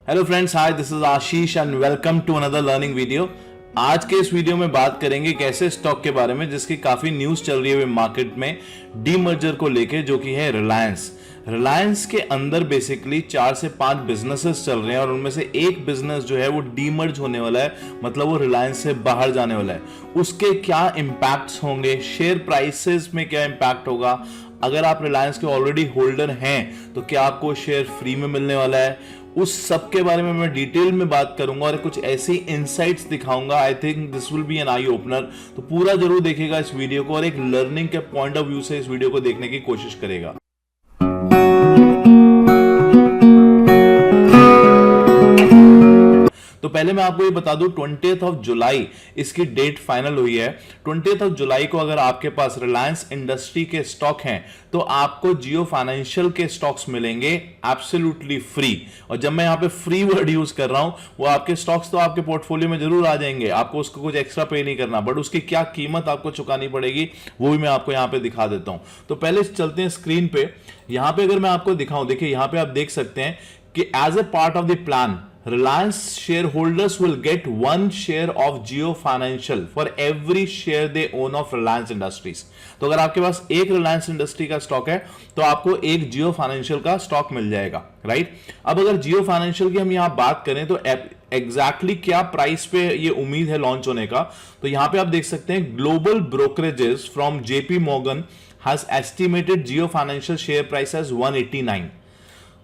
Hello friends, hi, this is Ashish and welcome to another learning video. आज के इस video में बात करेंगे एक ऐसे स्टॉक के बारे में जिसकी काफी न्यूज चल रही है मार्केट में डीमर्जर को लेके, जो कि है रिलायंस। रिलायंस के अंदर बेसिकली 4 से 5 बिजनेसेस चल रहे हैं और उनमें से एक बिजनेस जो है वो डीमर्ज होने वाला है, मतलब वो रिलायंस से बाहर जाने वाला है। उसके क्या इंपैक्ट्स होंगे, शेयर प्राइसेस में क्या इंपैक्ट होगा, अगर आप रिलायंस के ऑलरेडी होल्डर हैं तो क्या आपको शेयर फ्री में मिलने वाला है, उस सब के बारे में मैं डिटेल में बात करूंगा और कुछ ऐसी इनसाइट्स दिखाऊंगा। I think this will be an eye opener. तो पूरा जरूर देखिएगा इस वीडियो को और एक लर्निंग के पॉइंट ऑफ व्यू से इस वीडियो को देखने की कोशिश करेगा। तो पहले मैं आपको ये बता दूं, 20th ऑफ जुलाई इसकी डेट फाइनल हुई है। 20th ऑफ जुलाई को अगर आपके पास रिलायंस इंडस्ट्री के स्टॉक हैं तो आपको जियो फाइनेंशियल के स्टॉक्स मिलेंगे एब्सोल्युटली फ्री। और जब मैं यहां पे फ्री वर्ड यूज कर रहा हूं, वो आपके स्टॉक्स तो आपके पोर्टफोलियो में जरूर आ जाएंगे, आपको उसको कुछ एक्स्ट्रा पे नहीं करना, बट उसकी क्या कीमत आपको चुकानी पड़ेगी वो भी मैं आपको यहां पे दिखा देता हूं। तो पहले चलते हैं स्क्रीन पे। यहां पे अगर मैं आपको दिखाऊं, देखिए यहां पे आप देख सकते हैं कि as a part of the plan Reliance shareholders will get 1 share of Jio Financial for every share they own of Reliance Industries। तो अगर आपके पास एक Reliance Industry का स्टॉक है तो आपको एक Jio Financial का स्टॉक मिल जाएगा, राइट। अब अगर Jio Financial की हम यहां बात करें तो एग्जैक्टली क्या प्राइस पे ये उम्मीद है लॉन्च होने का, तो यहां पे आप देख सकते हैं global brokerages from JP Morgan has estimated Jio Financial share price as 189।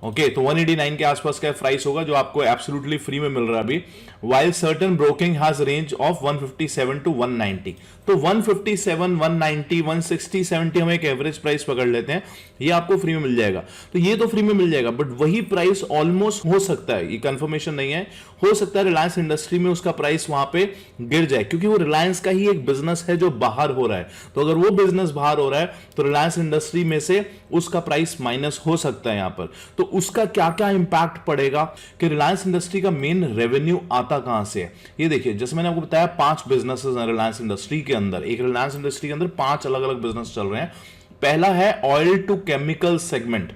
Okay, तो 189 के आसपास का प्राइस होगा जो आपको एब्सोल्युटली फ्री में मिल रहा है अभी। While certain broking has range of 157 to 190। तो 157, 190, 160, 70 हम एक एवरेज प्राइस पकड़ लेते हैं, ये आपको फ्री में मिल जाएगा। तो ये तो फ्री में मिल जाएगा, बट वही प्राइस ऑलमोस्ट हो सकता है, ये कंफर्मेशन नहीं है, हो सकता है रिलायंस इंडस्ट्री में उसका प्राइस वहां पे गिर जाए, क्योंकि वो रिलायंस का ही एक बिजनेस है जो बाहर हो रहा है। तो अगर वो बिजनेस बाहर हो रहा है तो रिलायंस इंडस्ट्री में से उसका प्राइस माइनस हो सकता है यहां पर। तो उसका क्या क्या इंपैक्ट पड़ेगा कि रिलायंस इंडस्ट्री का मेन रेवेन्यू आता कहां से है। ये देखिए, जैसे मैंने आपको बताया 5 बिजनेसेस हैं रिलायंस इंडस्ट्री के अंदर। एक रिलायंस इंडस्ट्री के अंदर 5 अलग अलग बिजनेस चल रहे हैं। पहला है oil to chemical segment.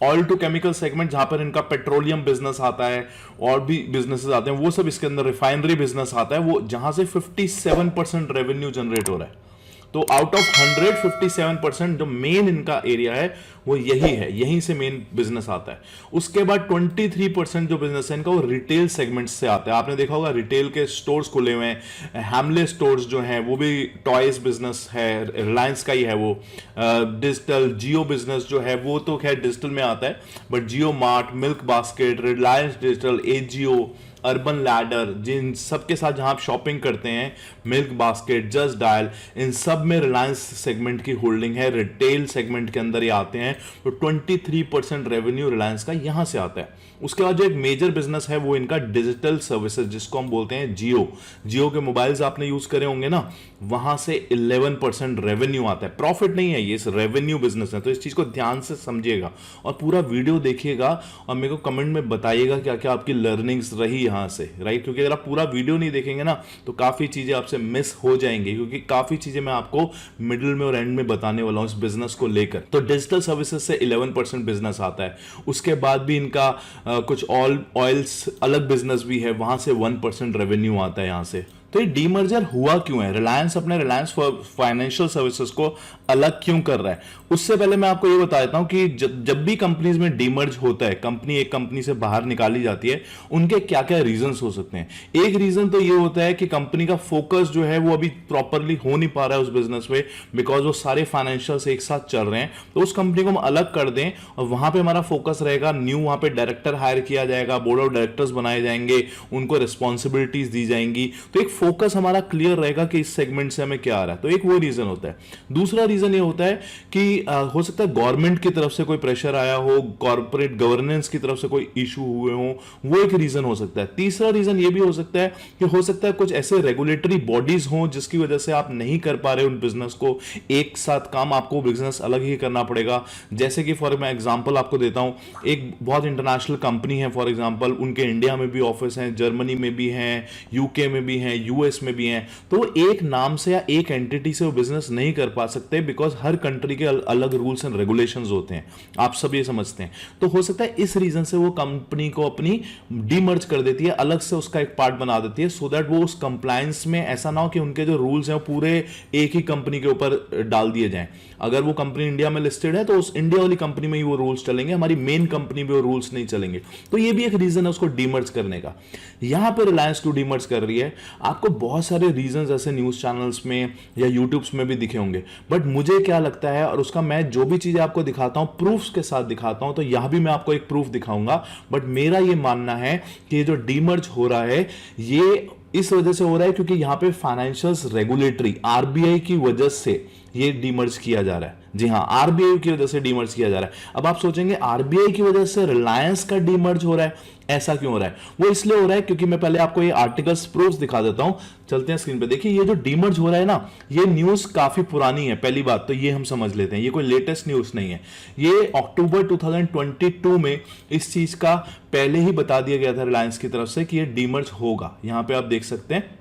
Oil to chemical segment, जहां पर इनका पेट्रोलियम बिजनेस आता है और भी बिजनेसेस आते हैं, वो सब इसके अंदर रिफाइनरी बिजनेस आता है, वो जहां से 57% रेवेन्यू जनरेट हो रहा है। तो आउट ऑफ 157% जो मेन इनका एरिया है वो यही है, यहीं से मेन बिजनेस आता है। उसके बाद 23% जो बिजनेस है इनका वो रिटेल सेगमेंट से आता है। आपने देखा होगा रिटेल के स्टोर्स खुले हुए हैं, हैमले स्टोर्स जो हैं वो भी टॉयज बिजनेस है, रिलायंस का ही है वो। डिजिटल जियो बिजनेस जो है वो तो खैर डिजिटल में आता है, but Jio Mart, Milk Basket, Reliance Digital, Ajio, Urban Ladder, जिन सब के साथ जहां आप शॉपिंग करते हैं, मिल्क बास्केट, जस्ट डायल, इन सब में रिलायंस सेगमेंट की होल्डिंग है, रिटेल सेगमेंट के अंदर ये आते हैं। तो 23% रेवेन्यू रिलायंस का यहां से आता है। उसके बाद जो एक मेजर बिजनेस है वो इनका डिजिटल सर्विसेज, जिसको हम बोलते हैं जियो। जियो के मोबाइल्स आपने यूज करे होंगे ना, वहां से 11% रेवेन्यू आता है। प्रॉफिट नहीं है, ये रेवेन्यू बिजनेस है। तो इस चीज को ध्यान से समझिएगा और पूरा वीडियो देखिएगा और मेरे को कमेंट में बताइएगा क्या क्या आपकी लर्निंग्स रही यहां से, राइट। क्योंकि अगर आप पूरा वीडियो नहीं देखेंगे ना तो काफी चीजें आपसे मिस हो जाएंगी, क्योंकि काफी चीजें मैं आपको मिडिल में और एंड में बताने वाला हूं इस बिजनेस को लेकर। तो डिजिटल सर्विसेज से 11% बिजनेस आता है। उसके बाद भी इनका कुछ ऑयल्स अलग बिजनेस भी है, वहां से 1% रेवेन्यू आता है यहां से। तो ये डीमर्जर हुआ क्यों है, रिलायंस अपने रिलायंस फाइनेंशियल सर्विसेज को अलग क्यों कर रहा है। उससे पहले मैं आपको ये बता देता हूं कि जब भी कंपनीज में डीमर्ज होता है, कंपनी एक कंपनी से बाहर निकाली जाती है, उनके क्या क्या रीजंस हो सकते हैं। एक रीजन तो ये होता है कि कंपनी का फोकस जो है वो अभी प्रॉपरली हो नहीं पा रहा है उस बिजनेस में, बिकॉज वो सारे फाइनेंशियल्स एक साथ चल रहे हैं। तो उस कंपनी को हम अलग कर दें और वहां पर हमारा फोकस रहेगा, न्यू वहां पर डायरेक्टर हायर किया जाएगा, बोर्ड ऑफ डायरेक्टर्स बनाए जाएंगे, उनको रिस्पॉन्सिबिलिटीज दी जाएंगी। तो एक फोकस हमारा क्लियर रहेगा कि इस सेगमेंट से हमें क्या आ रहा है। तो एक वो रीजन होता है। दूसरा रीजन ये होता है कि हो सकता है गवर्नमेंट की तरफ से कोई प्रेशर आया हो, कॉर्पोरेट गवर्नेंस की तरफ से कोई इशू हुए हो, वो एक रीजन हो सकता है। तीसरा रीजन ये भी हो सकता है कि हो सकता है कुछ ऐसे रेगुलेटरी बॉडीज हो जिसकी वजह से आप नहीं कर पा रहे उन बिजनेस को एक साथ काम, आपको बिजनेस अलग ही करना पड़ेगा। जैसे कि फॉर मैं एग्जांपल आपको देता हूं, एक बहुत इंटरनेशनल कंपनी है फॉर एग्जांपल, उनके इंडिया में भी ऑफिस हैं, जर्मनी में भी हैं, यूके में भी हैं, यूएस में भी हैं, तो एक नाम से या एक एंटिटी से वो बिजनेस नहीं कर पा सकते, बिकॉज हर कंट्री के अलग रूल्स एंड रेगुलेशंस होते हैं, आप सब ये समझते हैं। तो हो सकता है इस रीजन से वो कंपनी को अपनी डीमर्ज कर देती है, अलग से उसका एक पार्ट बना देती है, सो दैट वो उस कंप्लायंस में ऐसा ना हो कि उनके जो रूल्स हैं वो पूरे एक ही कंपनी के ऊपर डाल दिए जाएं। अगर वो कंपनी इंडिया में लिस्टेड है तो उस इंडिया वाली कंपनी में ही वो रूल्स चलेंगे, हमारी मेन कंपनी में वो रूल्स नहीं चलेंगे। तो ये भी एक रीजन है उसको डीमर्ज करने का। यहां पे रिलायंस टू डीमर्ज कर रही है। आपको बहुत सारे रीजंस ऐसे न्यूज चैनल्स में या यूट्यूब्स में भी दिखे होंगे, बट मुझे क्या लगता है, और उसका मैं जो भी चीजें आपको दिखाता हूं प्रूफ्स के साथ दिखाता हूं, तो यहां भी मैं आपको एक प्रूफ दिखाऊंगा। बट मेरा ये मानना है कि ये जो डीमर्ज हो रहा है ये इस वजह से हो रहा है क्योंकि यहां पे फाइनेंशियल्स रेगुलेटरी आरबीआई की वजह से ये डीमर्ज किया जा रहा है। जी हां, आरबीआई की वजह से डीमर्ज किया जा रहा है। अब आप सोचेंगे आरबीआई की वजह से रिलायंस का डीमर्ज हो रहा है, ऐसा क्यों हो रहा है? वो इसलिए हो रहा है क्योंकि मैं पहले आपको ये आर्टिकल्स प्रूफ्स दिखा देता हूं। चलते हैं स्क्रीन पे, देखिए ये जो डीमर्ज हो रहा है ना, ये न्यूज काफी पुरानी है। पहली बात तो ये हम समझ लेते हैं, ये कोई लेटेस्ट न्यूज नहीं है। ये अक्टूबर 2022 में इस चीज का पहले ही बता दिया गया था रिलायंस की तरफ से कि ये डीमर्ज होगा। यहां पे आप देख सकते हैं,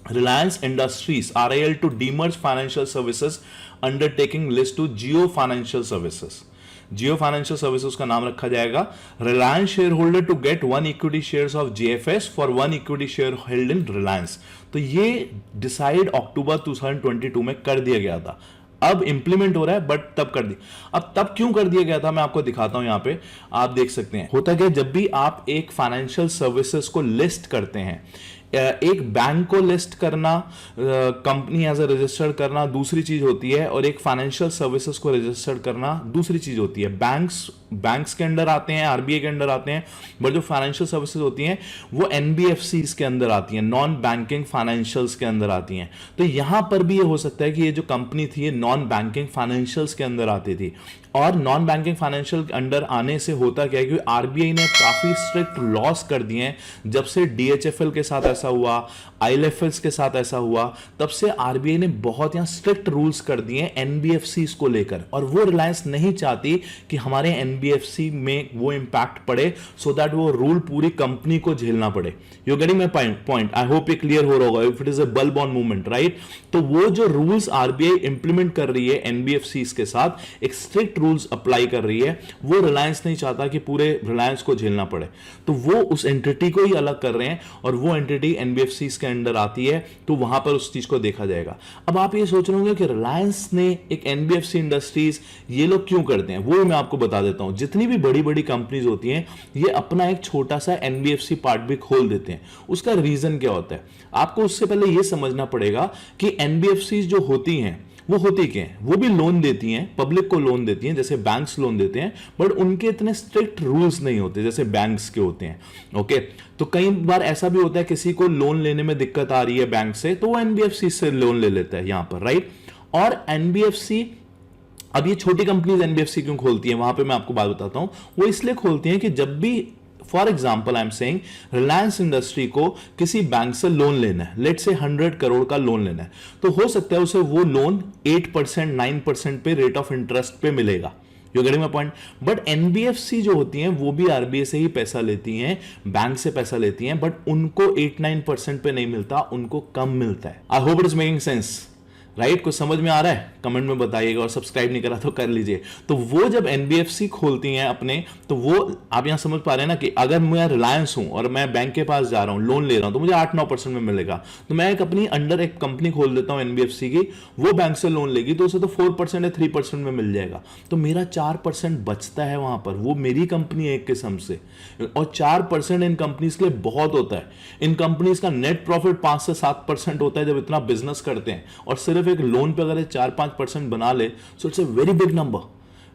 Reliance Industries RIL to demerge financial services undertaking list to Jio Financial Services. Jio Financial Services का नाम रखा जाएगा। Reliance shareholder to get 1 equity shares of JFS for 1 equity share held in Reliance। तो ये डिसाइड अक्टूबर 2022 में कर दिया गया था। अब इंप्लीमेंट हो रहा है, बट तब कर दिया। अब तब क्यों कर दिया गया था मैं आपको दिखाता हूं। यहां पे आप देख सकते हैं होता क्या, जब भी आप एक फाइनेंशियल सर्विसेज को लिस्ट करते हैं, एक बैंक को लिस्ट करना, कंपनी एज ए रजिस्टर्ड करना दूसरी चीज होती है, और एक फाइनेंशियल सर्विसेज को रजिस्टर्ड करना दूसरी चीज होती है। बैंक्स के अंडर आते हैं, आरबीआई के अंडर आते हैं, बट जो फाइनेंशियल सर्विसेज होती हैं वो एनबीएफसीज के अंदर आती हैं, नॉन बैंकिंग फाइनेंशियल्स के अंदर आती हैं। तो यहां पर भी ये हो सकता है कि ये जो कंपनी थी ये नॉन बैंकिंग फाइनेंशियल्स के अंदर आती थी। और नॉन बैंकिंग फाइनेंशियल के अंडर आने से होता क्या है कि आरबीआई ने काफी स्ट्रिक्ट लॉस कर दिए हैं। जब से डीएचएफएल के साथ ऐसा हुआ, आईएलएफएल के साथ ऐसा हुआ, तब से आरबीआई ने बहुत यहां स्ट्रिक्ट रूल्स कर दिए हैं एनबीएफसी को लेकर। और वो रिलायंस नहीं चाहती कि हमारे एनबीएफसी में वो इंपैक्ट पड़े, सो दैट वो रूल पूरी कंपनी को झेलना पड़े। You getting my point? I hope ये क्लियर हो रहा होगा। If it is a bulb on movement, right? तो वो जो रूल्स आरबीआई इंप्लीमेंट कर रही है एनबीएफसी के साथ, एक स्ट्रिक्ट रूल्स अप्लाई कर रही है, वो रिलायंस नहीं चाहता कि पूरे रिलायंस को झेलना पड़े। तो वो उस एंटिटी को ही अलग कर रहे हैं, और वो एंटिटी एनबीएफसी के अंडर आती है, तो वहां पर उस चीज को देखा जाएगा। अब आप ये सोच रहे होंगे कि रिलायंस ने एक एनबीएफसी इंडस्ट्रीज ये लोग क्यों करते हैं, वो मैं आपको बता देता हूं। जितनी भी बड़ी बड़ी कंपनीज होती हैं ये अपना एक छोटा सा एनबीएफसी पार्ट भी खोल देते हैं। उसका रीजन क्या होता है, आपको उससे पहले यह समझना पड़ेगा कि एनबीएफसी जो होती हैं वो होती क्या है। वो भी लोन देती हैं, पब्लिक को लोन देती हैं, जैसे बैंक्स लोन देते हैं, बट उनके इतने स्ट्रिक्ट रूल्स नहीं होते जैसे बैंक्स के होते हैं। ओके, तो कई बार ऐसा भी होता है किसी को लोन लेने में दिक्कत आ रही है बैंक से, तो वो एनबीएफसी से लोन ले लेता है यहां पर, राइट? और एनबीएफसी, अब ये छोटी कंपनीज एनबीएफसी क्यों खोलती है, वहां पे मैं आपको बात बताता हूं। वो इसलिए खोलती हैं कि जब भी, for example I am saying, Reliance industry को किसी बैंक से लोन लेना है, लेट से 100 करोड़ का लोन लेना है, तो हो सकता है उसे वो लोन 8% 9% पे रेट ऑफ इंटरेस्ट पे मिलेगा। You getting my point? But NBFC जो होती हैं वो भी आरबीआई से ही पैसा लेती हैं, बैंक से पैसा लेती हैं, बट उनको 8-9% पे नहीं मिलता, उनको कम मिलता है। I hope it is making sense, right? कुछ समझ में आ रहा है? कमेंट में बताइएगा, और सब्सक्राइब नहीं करा तो कर लीजिए। तो वो जब एनबीएफसी खोलती हैं अपने, तो वो आप यहां समझ पा रहे हैं ना कि अगर मैं रिलायंस हूं और मैं बैंक के पास जा रहा हूं, लोन ले रहा हूं, तो मुझे 8-9% में मिलेगा। तो मैं एक अपनी अंडर एक कंपनी खोल देता हूं एनबीएफसी की, वो बैंक से लोन लेगी तो उसे तो 4% या 3% में मिल जाएगा। तो मेरा 4% बचता है वहां पर, वो मेरी कंपनी है एक किस्म से। और 4% इन कंपनीज के लिए बहुत होता है। इन कंपनीज का नेट प्रॉफिट 5 से 7% होता है जब इतना बिजनेस करते हैं, और सिर्फ एक लोन पे अगर 4-5% बना ले, so it's a very big number,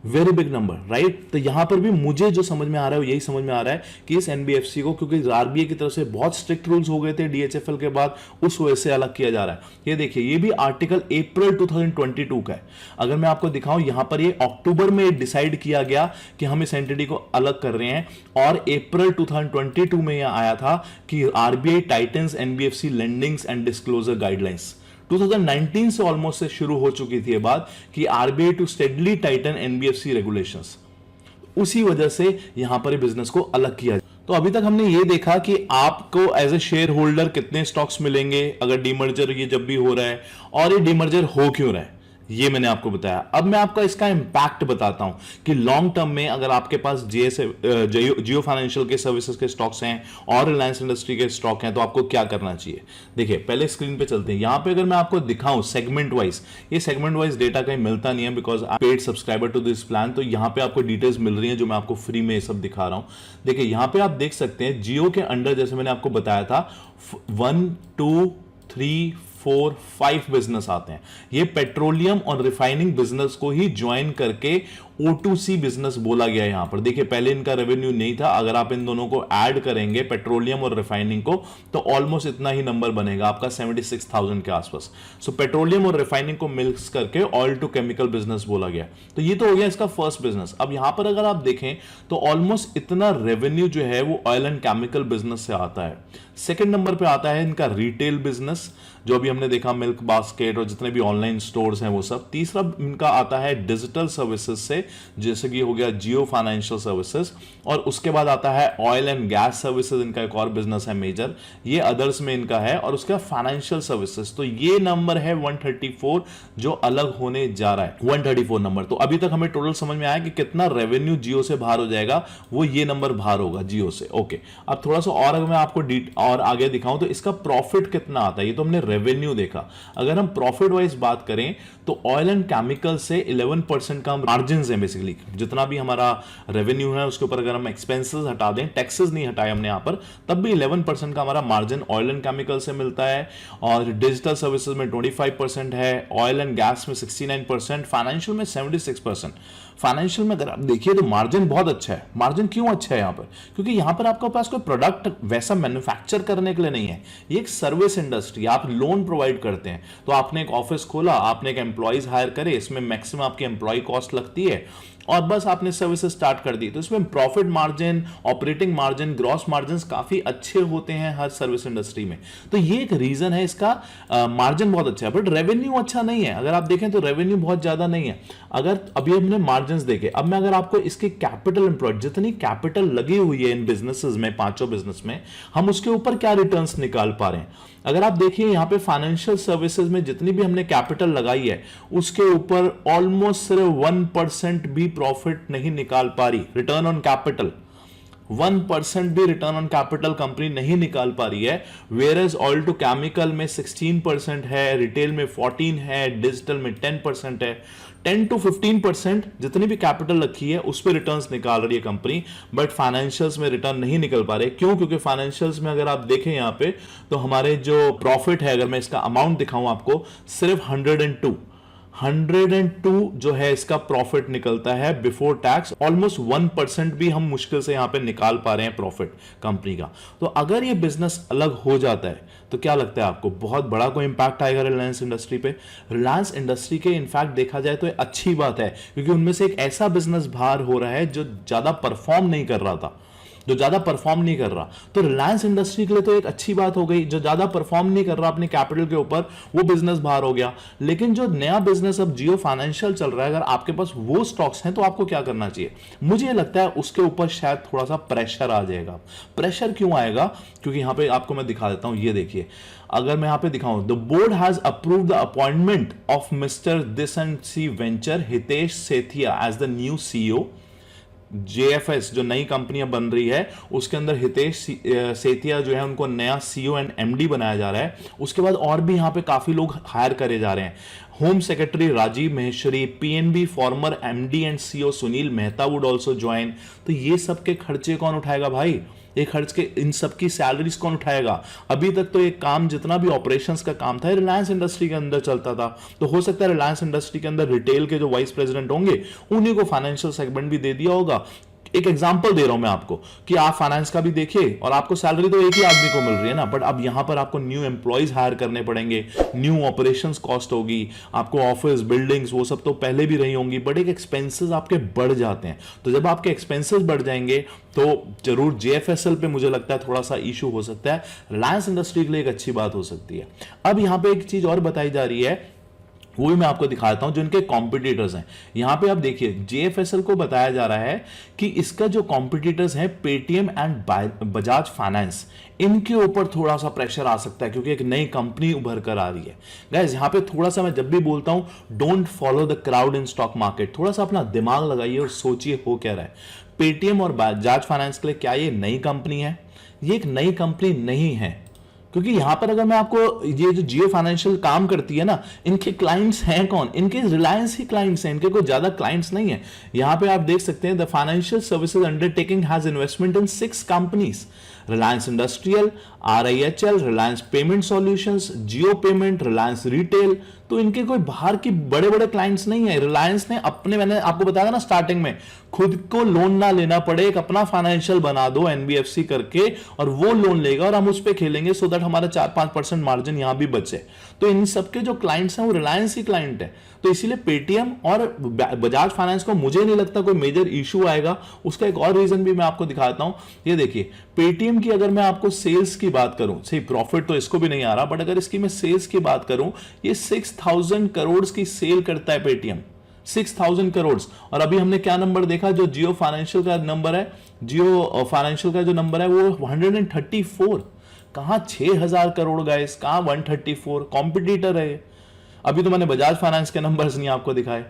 very big number, right? तो यहां पर भी मुझे जो समझ में आ रहा है यही समझ में आ रहा है कि इस एनबीएफसी को, क्योंकि आरबीआई की तरफ से बहुत स्ट्रिक्ट रूल्स हो गए थे डीएचएफएल के बाद, उस वजह से अलग किया जा रहा है। ये देखिए, ये भी आर्टिकल अप्रैल 2022 का है। अगर मैं आपको दिखाऊं, यहां पर ये अक्टूबर में डिसाइड किया गया कि हम इस एंटिटी को अलग कर रहे हैं, और अप्रैल 2022 में यह आया था कि RBI tightens NBFC lendings and disclosure guidelines. 2019 से ऑलमोस्ट से शुरू हो चुकी थी ये बात कि RBI to steadily tighten NBFC regulations. उसी वजह से यहां पर बिजनेस को अलग किया। तो अभी तक हमने ये देखा कि आपको एज ए शेयर होल्डर कितने स्टॉक्स मिलेंगे अगर डीमर्जर ये जब भी हो रहा है, और ये डीमर्जर हो क्यों रहा है ये मैंने आपको बताया। अब मैं आपको इसका इंपैक्ट बताता हूं कि लॉन्ग टर्म में अगर आपके पास जियो फाइनेंशियल के सर्विसेज के स्टॉक्स हैं और रिलायंस इंडस्ट्री के स्टॉक हैं तो आपको क्या करना चाहिए। देखिए पहले स्क्रीन पे चलते हैं। यहां पे अगर मैं आपको दिखाऊं सेगमेंट वाइज, ये सेगमेंट वाइज डेटा कहीं मिलता नहीं है because paid subscriber to this plan, तो यहां पे आपको डिटेल्स मिल रही है जो मैं आपको फ्री में ये सब दिखा रहा हूं। देखिए यहां पे आप देख सकते हैं जियो के अंडर जैसे मैंने आपको बताया था 1 2 3 4 5 बिजनेस आते हैं। ये पेट्रोलियम और रिफाइनिंग बिजनेस को ही ज्वाइन करके O2C बिजनेस बोला गया है। यहां पर देखिए पहले इनका रेवेन्यू नहीं था, अगर आप इन दोनों को ऐड करेंगे पेट्रोलियम और रिफाइनिंग को तो ऑलमोस्ट इतना ही नंबर बनेगा आपका 76,000 के आसपास। सो पेट्रोलियम और रिफाइनिंग को मिक्स करके ऑयल टू केमिकल बिजनेस बोला गया। तो ये तो हो गया इसका फर्स्ट बिजनेस। अब यहां पर अगर आप देखें तो ऑलमोस्ट इतना रेवेन्यू जो है वो ऑयल एंड केमिकल बिजनेस से आता है। सेकेंड नंबर पे आता है इनका रिटेल बिजनेस जो अभी हमने देखा मिल्क बास्केट और जितने भी ऑनलाइन स्टोर्स हैं वो सब। तीसरा इनका आता है डिजिटल सर्विसेज से जैसे कि हो गया जियो फाइनेंशियल सर्विसेज, और उसके बाद आता है ऑयल एंड गैस सर्विसेज, इनका एक और बिजनेस है मेजर, ये अदर्स में इनका है, और उसका फाइनेंशियल सर्विसेज। तो ये नंबर है 134 जो अलग होने जा रहा है 134 नंबर। तो अभी तक हमें टोटल समझ में आया कि कितना रेवेन्यू जियो से बाहर हो जाएगा, वो ये नंबर बाहर होगा जियो से। ओके अब थोड़ा सा और अगर मैं आपको और आगे दिखाऊं तो इसका प्रॉफिट कितना आता है। ये तो हमने रेवेन्यू देखा, अगर हम प्रॉफिट वाइज बात करें तो ऑयल एंड केमिकल से 11% का मार्जिन है बेसिकली। जितना भी हमारा रेवेन्यू है उसके ऊपर अगर हम एक्सपेंसेस हटा दें, टैक्सेस नहीं हटाए हमने यहां पर, तब भी 11% का हमारा मार्जिन ऑयल एंड केमिकल से मिलता है। और डिजिटल सर्विसेज में 25% है, ऑयल एंड गैस में 69%, फाइनेंशियल में 76%। फाइनेंशियल में अगर आप देखिए तो मार्जिन बहुत अच्छा है। मार्जिन क्यों अच्छा है यहां पर? क्योंकि यहां पर आपके पास कोई प्रोडक्ट वैसा मैन्युफैक्चर करने के लिए नहीं है, ये एक सर्विस इंडस्ट्री, आप लोन प्रोवाइड करते हैं। तो आपने एक ऑफिस खोला, आपने एक एम्प्लॉइज हायर करे, इसमें मैक्सिमम आपकी एम्प्लॉय कॉस्ट लगती है और बस आपने सर्विसेज स्टार्ट कर दी, तो इसमें profit margin, operating margin, gross margin काफी अच्छे होते हैं हर सर्विस इंडस्ट्री में। तो ये एक रीजन है इसका, मार्जिन बहुत अच्छा है। बट रेवेन्यू अच्छा नहीं है, अगर आप देखें तो रेवेन्यू बहुत ज्यादा नहीं है। अगर अभी हमने मार्जिन देखे, अब मैं अगर आपको इसके कैपिटल एम्प्लॉयड, जितनी कैपिटल लगी हुई है इन बिजनेसेस में, पांचों बिजनेस में, हम उसके ऊपर क्या रिटर्न्स निकाल पा रहे हैं। अगर आप देखिए यहां पे फाइनेंशियल सर्विसेज में जितनी भी हमने कैपिटल लगाई है उसके ऊपर ऑलमोस्ट सिर्फ 1% भी प्रॉफिट नहीं निकाल पा रही। रिटर्न ऑन कैपिटल 1% भी रिटर्न ऑन कैपिटल कंपनी नहीं निकाल पा रही है। Whereas oil to chemical में 16% है, रिटेल में 14 है, डिजिटल में 10% है। 10 to 15% जितनी भी कैपिटल रखी है उस पर रिटर्न्स निकाल रही है कंपनी, बट फाइनेंशियल्स में रिटर्न नहीं निकल पा रहे। क्यों? क्योंकि फाइनेंशियल्स में अगर आप देखें यहां पे तो हमारे जो प्रॉफिट है, अगर मैं इसका अमाउंट दिखाऊं आपको, सिर्फ 102 जो है इसका प्रॉफिट निकलता है बिफोर टैक्स। ऑलमोस्ट 1% भी हम मुश्किल से यहां पे निकाल पा रहे हैं प्रॉफिट कंपनी का। तो अगर ये बिजनेस अलग हो जाता है तो क्या लगता है आपको, बहुत बड़ा कोई इंपैक्ट आएगा रिलायंस इंडस्ट्री पे? रिलायंस इंडस्ट्री के इनफैक्ट देखा जाए तो अच्छी बात है, क्योंकि उनमें से एक ऐसा बिजनेस बाहर हो रहा है जो ज्यादा परफॉर्म नहीं कर रहा तो रिलायंस इंडस्ट्री के लिए तो एक अच्छी बात हो गई। जो ज्यादा परफॉर्म नहीं कर रहा अपने कैपिटल के ऊपर, वो बिजनेस बाहर हो गया। लेकिन जो नया बिजनेस अब जियो फाइनेंशियल चल रहा है, अगर आपके पास वो स्टॉक्स हैं तो आपको क्या करना चाहिए? मुझे लगता है उसके ऊपर शायद थोड़ा सा प्रेशर आ जाएगा। प्रेशर क्यों आएगा? क्योंकि यहां पे आपको मैं दिखा देता हूं, ये देखिए, अगर मैं यहां पे दिखाऊं, the board has approved the appointment of mister this and C venture Hitesh Sethia as the new CEO. JFS जो नई कंपनियां बन रही है उसके अंदर हितेश सेठिया जो है उनको नया CEO एंड MD बनाया जा रहा है। उसके बाद और भी यहां पे काफी लोग हायर करे जा रहे हैं। Home secretary Rajiv Maheshwari, PNB former MD and CEO Sunil Mehta would also join. तो ये सब के खर्चे कौन उठाएगा भाई? ये खर्च के इन सब की सैलरीज कौन उठाएगा? अभी तक तो ये काम जितना भी ऑपरेशंस का काम था रिलायंस इंडस्ट्री के अंदर चलता था। तो हो सकता है रिलायंस इंडस्ट्री के अंदर रिटेल के जो वाइस प्रेसिडेंट होंगे उन्हीं को फाइनेंशियल सेगमेंट भी दे दिया होगा। एक एग्जांपल दे रहा हूं मैं आपको कि आप फाइनेंस का भी देखिए और आपको सैलरी तो एक ही आदमी को मिल रही है ना, बट अब यहां पर आपको न्यू एम्प्लॉयज हायर करने पड़ेंगे, न्यू ऑपरेशंस कॉस्ट होगी, आपको ऑफिस बिल्डिंग्स वो सब तो पहले भी रही होंगी, बट एक एक्सपेंसेस आपके बढ़ जाते हैं। तो जब आपके एक्सपेंसेस बढ़ जाएंगे तो जरूर JFSL पे मुझे लगता है थोड़ा सा इशू हो सकता है। रिलायंस इंडस्ट्री के लिए एक अच्छी बात हो सकती है। अब यहां पर एक चीज और बताई जा रही है वो भी मैं आपको दिखाता हूं जो इनके कॉम्पिटिटर्स हैं। यहां पे आप देखिए जेएफएसएल को बताया जा रहा है कि इसका जो कॉम्पिटिटर्स हैं पेटीएम एंड बजाज फाइनेंस, इनके ऊपर थोड़ा सा प्रेशर आ सकता है क्योंकि एक नई कंपनी उभर कर आ रही है। गाइस यहां पे थोड़ा सा मैं जब भी बोलता हूं don't follow the crowd in stock market, थोड़ा सा अपना दिमाग लगाइए और सोचिए हो क्या रहा है। पेटीएम और बजाज फाइनेंस के लिए क्या ये नई कंपनी है? ये एक नई कंपनी नहीं है, क्योंकि यहां पर अगर मैं आपको ये जो जियो फाइनेंशियल काम करती है ना, इनके क्लाइंट्स हैं कौन? इनके रिलायंस ही क्लाइंट्स हैं, इनके कोई ज्यादा क्लाइंट्स नहीं है। यहां पे आप देख सकते हैं the financial services undertaking has investment in 6 companies, Reliance industrial, RIHL, Reliance payment solutions, Jio payment, Reliance retail. तो इनके कोई बाहर की बड़े बड़े क्लाइंट्स नहीं है। रिलायंस ने अपने, मैंने आपको बताया ना स्टार्टिंग में, खुद को लोन ना लेना पड़े, एक अपना फाइनेंशियल बना दो NBFC करके और वो लोन लेगा और हम उस पर खेलेंगे सो दैट हमारा 4-5% मार्जिन यहां भी बचे। तो इन सबके जो क्लाइंट्स हैं वो रिलायंस ही क्लाइंट है। तो इसीलिए पेटीएम और बजाज फाइनेंस को मुझे नहीं लगता कोई मेजर इशू आएगा। उसका एक और रीजन भी मैं आपको दिखाता हूं। ये देखिए पेटीएम की अगर मैं आपको सेल्स की बात करूं, सही प्रॉफिट तो इसको भी नहीं आ रहा, बट अगर इसकी मैं सेल्स की बात करूं, ये 6000 करोड़ की सेल करता है पेटीएम, 6000 करोड़। और अभी हमने क्या नंबर देखा, जो जियो फाइनेंशियल का नंबर है, जियो फाइनेंशियल का जो नंबर है वो 134, कहां 6000 करोड़ गाइस, कहां 134, कॉम्पिटिटर है। अभी तो मैंने बजाज फाइनेंस के नंबर्स नहीं आपको दिखाए,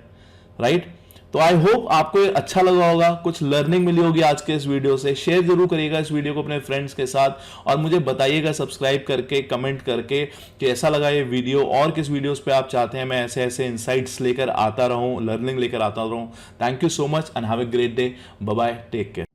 राइट। तो आई होप आपको ये अच्छा लगा होगा, कुछ लर्निंग मिली होगी आज के इस वीडियो से। शेयर जरूर करिएगा इस वीडियो को अपने फ्रेंड्स के साथ और मुझे बताइएगा सब्सक्राइब करके, कमेंट करके कि ऐसा लगा ये वीडियो और किस वीडियोस पे आप चाहते हैं मैं ऐसे ऐसे इनसाइट्स लेकर आता रहूं, लर्निंग लेकर आता रहूं। Thank you so much and have a great day. Bye bye, take care.